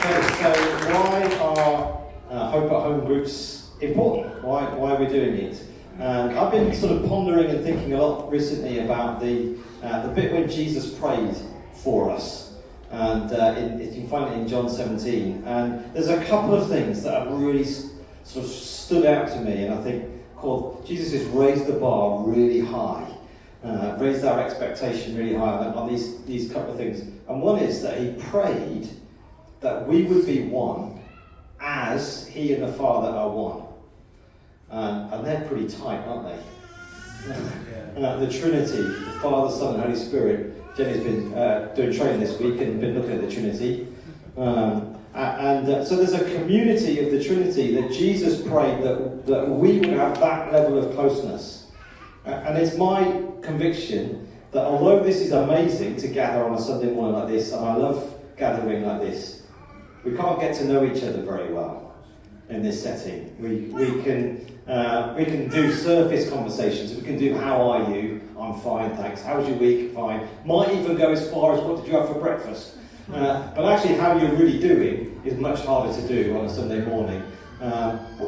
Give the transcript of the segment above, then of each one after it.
So why are Hope at Home groups important? Why are we doing it? I've been sort of pondering and thinking a lot recently about the bit when Jesus prayed for us. And you can find it in John 17. And there's a couple of things that have really sort of stood out to me, and I think called Jesus has raised the bar really high. Raised our expectation really high on these couple of things. And one is that he prayed that we would be one as he and the Father are one. And they're pretty tight, aren't they? The Trinity, the Father, Son and Holy Spirit. Jenny's been doing training this week and been looking at the Trinity. So there's a community of the Trinity that Jesus prayed that we would have that level of closeness. And it's my conviction that although this is amazing to gather on a Sunday morning like this, and I love gathering like this, we can't get to know each other very well in this setting. We can do surface conversations. We can do how are you? I'm fine, thanks. How was your week? Fine. Might even go as far as what did you have for breakfast? But actually how you're really doing is much harder to do on a Sunday morning.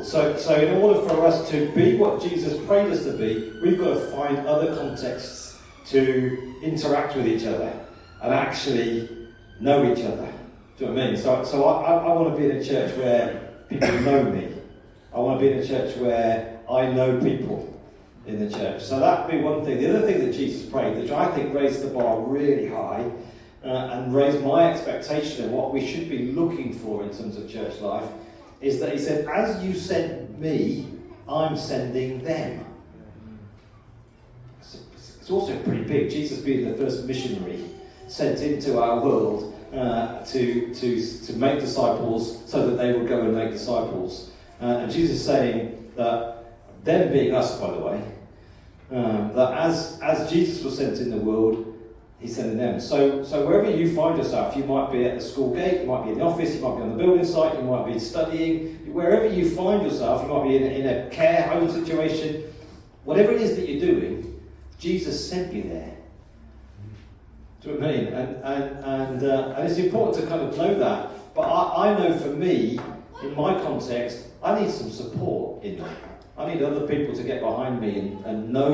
So in order for us to be what Jesus prayed us to be, we've got to find other contexts to interact with each other and actually know each other. Do you know what I mean? So I want to be in a church where people know me. I want to be in a church where I know people in the church. So that'd be one thing. The other thing that Jesus prayed, which I think raised the bar really high, and raised my expectation of what we should be looking for in terms of church life, is that he said, as you sent me, I'm sending them. It's also pretty big. Jesus being the first missionary sent into our world to make disciples so that they would go and make disciples. And Jesus is saying that, them being us, by the way, that as Jesus was sent in the world, he's sending them. So wherever you find yourself, you might be at the school gate, you might be in the office, you might be on the building site, you might be studying. Wherever you find yourself, you might be in a care home situation. Whatever it is that you're doing, Jesus sent you there. Do you know what I mean? And it's important to kind of know that. But I know for me, in my context, I need some support in that. I need other people to get behind me and know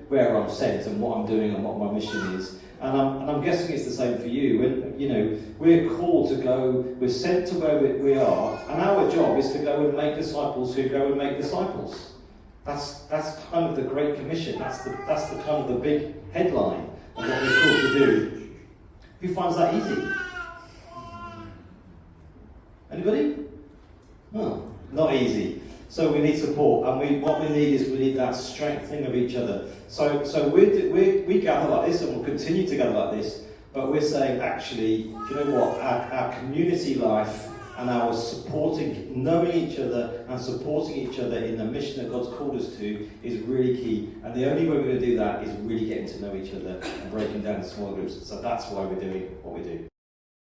where I'm sent and what I'm doing and what my mission is. And I'm guessing it's the same for you. When, we're called to go, we're sent to where we are, and our job is to go and make disciples who go and make disciples. That's kind of the Great Commission. That's the kind of the big headline of what we're called to do. Who finds that easy? Anybody? No, not easy. So we need support, and what we need that strengthening of each other. So we gather like this, and we'll continue to gather like this. But we're saying, actually, do you know what? Our community life and our knowing each other and supporting each other in the mission that God's called us to is really key. And the only way we're going to do that is really getting to know each other and breaking down into small groups. So that's why we're doing what we do.